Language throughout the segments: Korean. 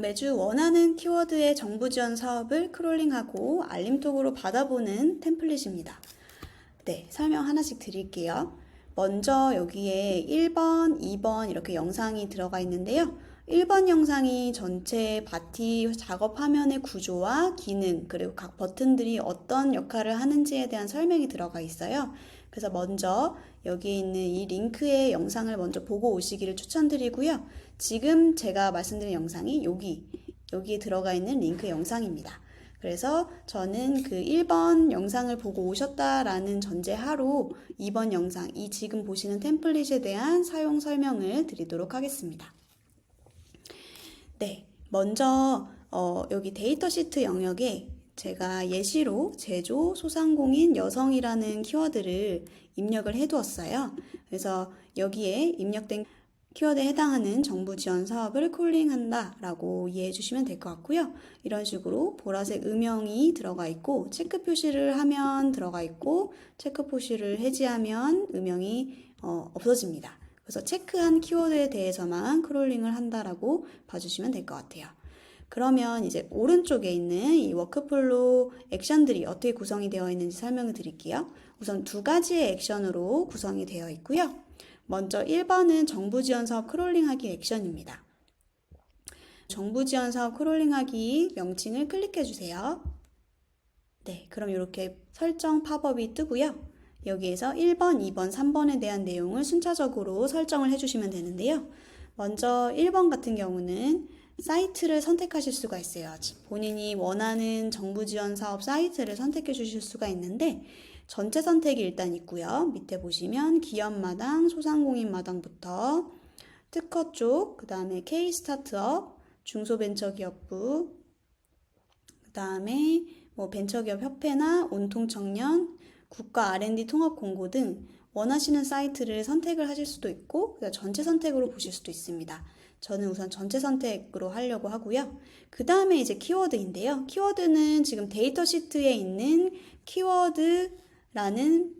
매주 원하는 키워드의 정부 지원 사업을 크롤링하고 알림톡으로 받아보는 템플릿입니다. 네, 설명 하나씩 드릴게요. 먼저 여기에 1번, 2번 이렇게 영상이 들어가 있는데요. 1번 영상이 전체 바티 작업 화면의 구조와 기능, 그리고 각 버튼들이 어떤 역할을 하는지에 대한 설명이 들어가 있어요. 그래서 먼저 여기에 있는 이 링크의 영상을 먼저 보고 오시기를 추천드리고요. 지금 제가 말씀드린 영상이 여기에 들어가 있는 링크 영상입니다. 그래서 저는 그 1번 영상을 보고 오셨다라는 전제하로 2번 영상, 이 지금 보시는 템플릿에 대한 사용 설명을 드리도록 하겠습니다. 네, 먼저 여기 데이터 시트 영역에 제가 예시로 제조, 소상공인, 여성이라는 키워드를 입력을 해두었어요. 그래서 여기에 입력된 키워드에 해당하는 정부 지원 사업을 콜링한다 라고 이해해 주시면 될 것 같고요. 이런 식으로 보라색 음영이 들어가 있고 체크 표시를 하면 들어가 있고 체크 표시를 해지하면 음영이 없어집니다. 그래서 체크한 키워드에 대해서만 크롤링을 한다라고 봐주시면 될 것 같아요. 그러면 이제 오른쪽에 있는 이 워크플로우 액션들이 어떻게 구성이 되어 있는지 설명을 드릴게요. 우선 두 가지의 액션으로 구성이 되어 있고요. 먼저 1번은 정부 지원 사업 크롤링하기 액션입니다. 정부 지원 사업 크롤링하기 명칭을 클릭해 주세요. 네, 그럼 이렇게 설정 팝업이 뜨고요. 여기에서 1번, 2번, 3번에 대한 내용을 순차적으로 설정을 해주시면 되는데요. 먼저 1번 같은 경우는 사이트를 선택하실 수가 있어요. 본인이 원하는 정부 지원 사업 사이트를 선택해 주실 수가 있는데 전체 선택이 일단 있고요. 밑에 보시면 기업마당, 소상공인마당부터 특허 쪽, 그 다음에 K-스타트업, 중소벤처기업부, 그 다음에 벤처기업 협회나 온통청년, 국가 R&D 통합 공고 등 원하시는 사이트를 선택을 하실 수도 있고 전체 선택으로 보실 수도 있습니다. 저는 우선 전체 선택으로 하려고 하고요. 그 다음에 이제 키워드인데요. 키워드는 지금 데이터 시트에 있는 키워드라는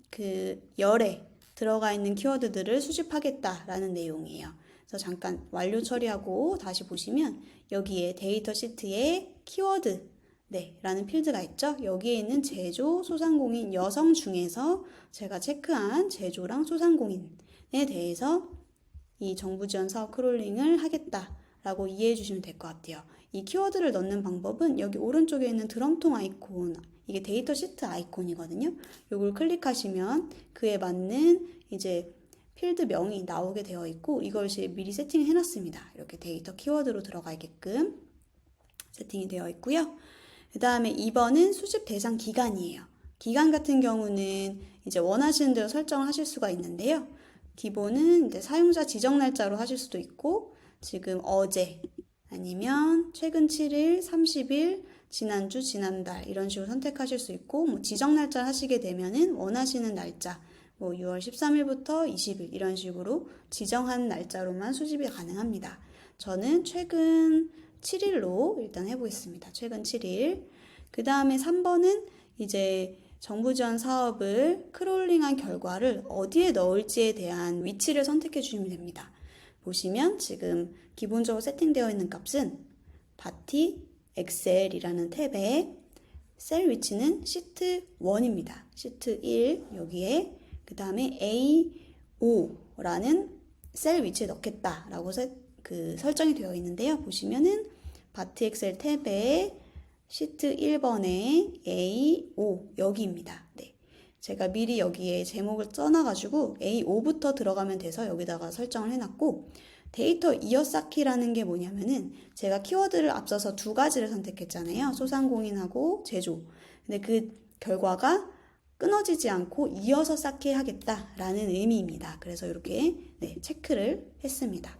그 열에 들어가 있는 키워드들을 수집하겠다라는 내용이에요. 그래서 잠깐 완료 처리하고 다시 보시면 여기에 데이터 시트에 키워드 라는 필드가 있죠. 여기에 있는 제조, 소상공인, 여성 중에서 제가 체크한 제조랑 소상공인에 대해서 이 정부 지원 사업 크롤링을 하겠다라고 이해해 주시면 될 것 같아요. 이 키워드를 넣는 방법은 여기 오른쪽에 있는 드럼통 아이콘, 이게 데이터 시트 아이콘이거든요. 이걸 클릭하시면 그에 맞는 이제 필드 명이 나오게 되어 있고 이걸 미리 세팅해 놨습니다. 이렇게 데이터 키워드로 들어가 있게끔 세팅이 되어 있고요. 그 다음에 2번은 수집 대상 기간이에요. 기간 같은 경우는 이제 원하시는 대로 설정을 하실 수가 있는데요. 기본은 이제 사용자 지정 날짜로 하실 수도 있고, 지금 어제, 아니면 최근 7일, 30일, 지난주, 지난달, 이런 식으로 선택하실 수 있고, 지정 날짜 하시게 되면은 원하시는 날짜, 6월 13일부터 20일, 이런 식으로 지정한 날짜로만 수집이 가능합니다. 저는 최근 7일로 일단 해보겠습니다. 최근 7일. 그 다음에 3번은 이제 정부 지원 사업을 크롤링한 결과를 어디에 넣을지에 대한 위치를 선택해 주시면 됩니다. 보시면 지금 기본적으로 세팅되어 있는 값은 바티 엑셀이라는 탭에 셀 위치는 시트 1입니다. 시트 1 여기에 그 다음에 A5라는 셀 위치에 넣겠다라고 설정이 되어 있는데요. 보시면은 바티 엑셀 탭에 시트 1번에 A5 여기입니다. 네. 제가 미리 여기에 제목을 써놔가지고 A5부터 들어가면 돼서 여기다가 설정을 해놨고 데이터 이어쌓기라는 게 뭐냐면은 제가 키워드를 앞서서 두 가지를 선택했잖아요. 소상공인하고 제조. 근데 그 결과가 끊어지지 않고 이어서 쌓게 하겠다라는 의미입니다. 그래서 이렇게 체크를 했습니다.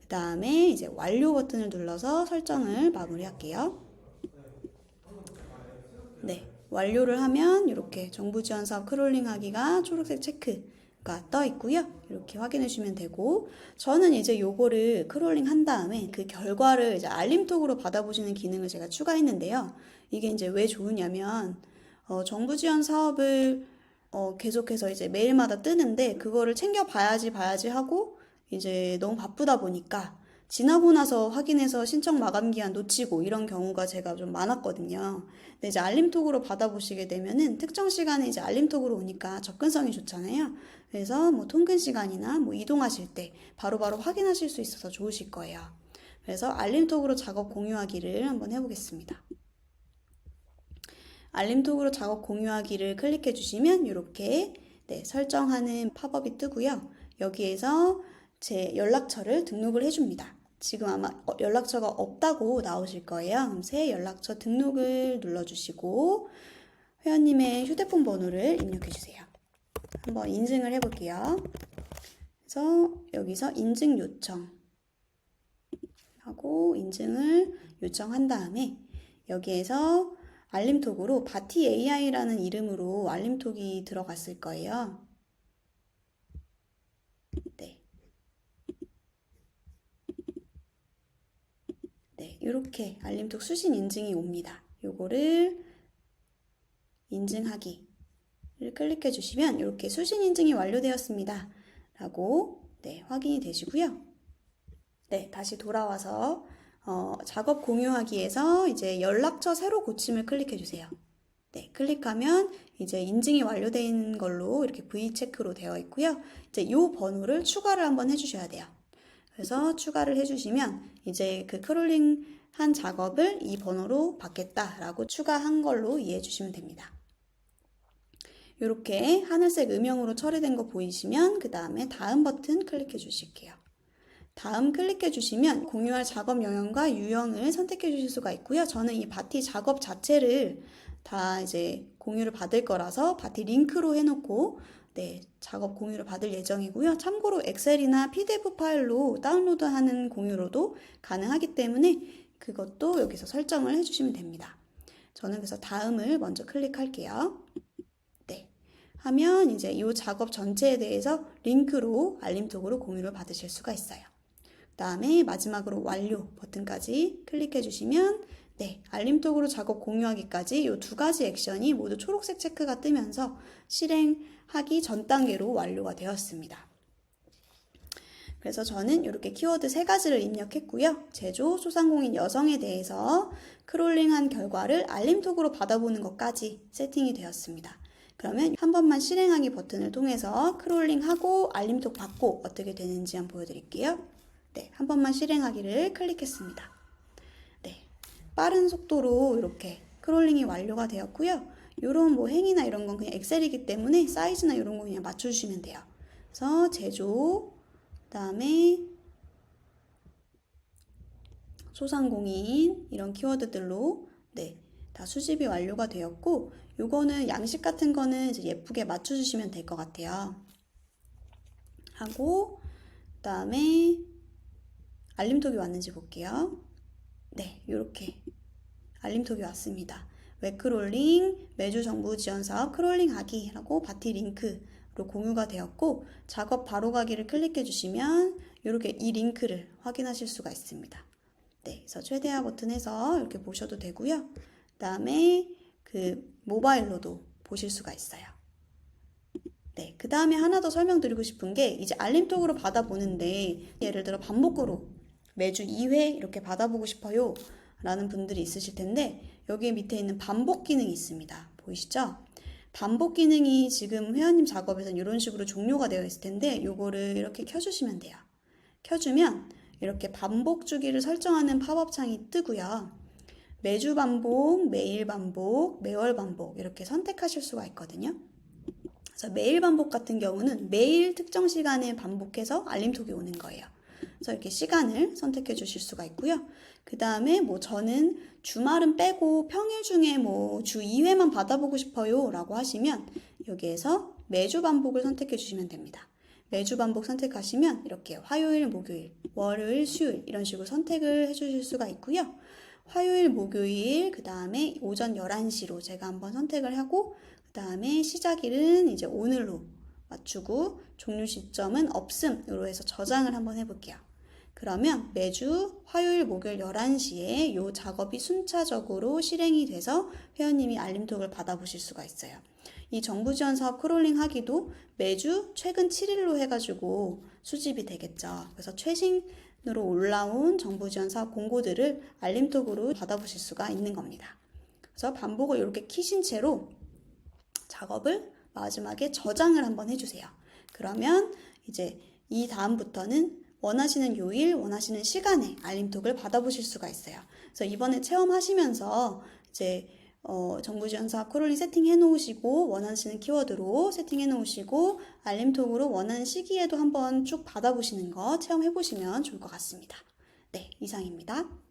그 다음에 이제 완료 버튼을 눌러서 설정을 마무리할게요. 네, 완료를 하면 이렇게 정부 지원 사업 크롤링 하기가 초록색 체크가 떠 있고요. 이렇게 확인해 주시면 되고 저는 이제 요거를 크롤링 한 다음에 그 결과를 이제 알림톡으로 받아보시는 기능을 제가 추가했는데요. 이게 이제 왜 좋으냐면 정부 지원 사업을 계속해서 이제 매일마다 뜨는데 그거를 챙겨 봐야지 하고 이제 너무 바쁘다 보니까 지나고 나서 확인해서 신청 마감 기한 놓치고 이런 경우가 제가 좀 많았거든요. 근데 이제 알림톡으로 받아보시게 되면은 특정 시간에 이제 알림톡으로 오니까 접근성이 좋잖아요. 그래서 뭐 통근 시간이나 뭐 이동하실 때 바로바로 확인하실 수 있어서 좋으실 거예요. 그래서 알림톡으로 작업 공유하기를 한번 해보겠습니다. 알림톡으로 작업 공유하기를 클릭해 주시면 이렇게 설정하는 팝업이 뜨고요. 여기에서 제 연락처를 등록을 해줍니다. 지금 아마 연락처가 없다고 나오실 거예요. 그럼 새 연락처 등록을 눌러주시고 회원님의 휴대폰 번호를 입력해 주세요. 한번 인증을 해볼게요. 그래서 여기서 인증 요청 하고 인증을 요청한 다음에 여기에서 알림톡으로 바티 AI라는 이름으로 알림톡이 들어갔을 거예요. 네, 이렇게 알림톡 수신 인증이 옵니다. 요거를 인증하기를 클릭해 주시면 이렇게 수신 인증이 완료되었습니다. 라고 확인이 되시고요. 네, 다시 돌아와서 작업 공유하기에서 이제 연락처 새로 고침을 클릭해 주세요. 네, 클릭하면 이제 인증이 완료된 걸로 이렇게 V체크로 되어 있고요. 이제 이 번호를 추가를 한번 해주셔야 돼요. 그래서 추가를 해주시면 이제 그 크롤링 한 작업을 이 번호로 받겠다라고 추가한 걸로 이해해 주시면 됩니다. 이렇게 하늘색 음영으로 처리된 거 보이시면 그 다음에 다음 버튼 클릭해 주실게요. 다음 클릭해 주시면 공유할 작업 영역과 유형을 선택해 주실 수가 있고요. 저는 이 바티 작업 자체를 다 이제 공유를 받을 거라서 바티 링크로 해놓고 작업 공유를 받을 예정이고요. 참고로 엑셀이나 PDF 파일로 다운로드하는 공유로도 가능하기 때문에 그것도 여기서 설정을 해주시면 됩니다. 저는 그래서 다음을 먼저 클릭할게요. 네, 하면 이제 이 작업 전체에 대해서 링크로 알림톡으로 공유를 받으실 수가 있어요. 그 다음에 마지막으로 완료 버튼까지 클릭해 주시면 알림톡으로 작업 공유하기까지 이 두 가지 액션이 모두 초록색 체크가 뜨면서 실행하기 전 단계로 완료가 되었습니다. 그래서 저는 이렇게 키워드 3가지를 입력했고요. 제조, 소상공인 여성에 대해서 크롤링한 결과를 알림톡으로 받아보는 것까지 세팅이 되었습니다. 그러면 한 번만 실행하기 버튼을 통해서 크롤링하고 알림톡 받고 어떻게 되는지 한번 보여드릴게요. 네, 한 번만 실행하기를 클릭했습니다. 네, 빠른 속도로 이렇게 크롤링이 완료가 되었고요. 이런 뭐 행위나 이런 건 그냥 엑셀이기 때문에 사이즈나 이런 거 그냥 맞춰주시면 돼요. 그래서 제조, 그 다음에 소상공인 이런 키워드들로 다 수집이 완료가 되었고 요거는 양식 같은 거는 이제 예쁘게 맞춰주시면 될 것 같아요. 하고 그 다음에 알림톡이 왔는지 볼게요. 네, 이렇게 알림톡이 왔습니다. 웹크롤링, 매주 정부 지원 사업 크롤링하기 라고 바티 링크로 공유가 되었고 작업 바로 가기를 클릭해 주시면 이렇게 이 링크를 확인하실 수가 있습니다. 네, 그래서 최대화 버튼에서 이렇게 보셔도 되고요. 그 다음에 그 모바일로도 보실 수가 있어요. 네, 그 다음에 하나 더 설명드리고 싶은 게 이제 알림톡으로 받아보는데 예를 들어 반복으로 매주 2회 이렇게 받아보고 싶어요 라는 분들이 있으실 텐데 여기 밑에 있는 반복 기능이 있습니다. 보이시죠? 반복 기능이 지금 회원님 작업에서는 이런 식으로 종료가 되어 있을 텐데 요거를 이렇게 켜주시면 돼요. 켜주면 이렇게 반복 주기를 설정하는 팝업 창이 뜨고요. 매주 반복, 매일 반복, 매월 반복 이렇게 선택하실 수가 있거든요. 그래서 매일 반복 같은 경우는 매일 특정 시간에 반복해서 알림톡이 오는 거예요. 그래서 이렇게 시간을 선택해 주실 수가 있고요. 그 다음에 뭐 저는 주말은 빼고 평일 중에 뭐 주 2회만 받아보고 싶어요 라고 하시면 여기에서 매주 반복을 선택해 주시면 됩니다. 매주 반복 선택하시면 이렇게 화요일, 목요일, 월요일, 수요일 이런 식으로 선택을 해 주실 수가 있고요. 화요일, 목요일, 그 다음에 오전 11시로 제가 한번 선택을 하고 그 다음에 시작일은 이제 오늘로 맞추고 종료 시점은 없음으로 해서 저장을 한번 해볼게요. 그러면 매주 화요일, 목요일 11시에 이 작업이 순차적으로 실행이 돼서 회원님이 알림톡을 받아보실 수가 있어요. 이 정부 지원 사업 크롤링 하기도 매주 최근 7일로 해가지고 수집이 되겠죠. 그래서 최신 으로 올라온 정부 지원 사업 공고들을 알림톡으로 받아보실 수가 있는 겁니다. 그래서 반복을 이렇게 키신 채로 작업을 마지막에 저장을 한번 해주세요. 그러면 이제 이 다음부터는 원하시는 요일, 원하시는 시간에 알림톡을 받아보실 수가 있어요. 그래서 이번에 체험하시면서 이제 정부 지원 사업 크롤리 세팅해 놓으시고 원하시는 키워드로 세팅해 놓으시고 알림톡으로 원하는 시기에도 한번 쭉 받아보시는 거 체험해 보시면 좋을 것 같습니다. 네, 이상입니다.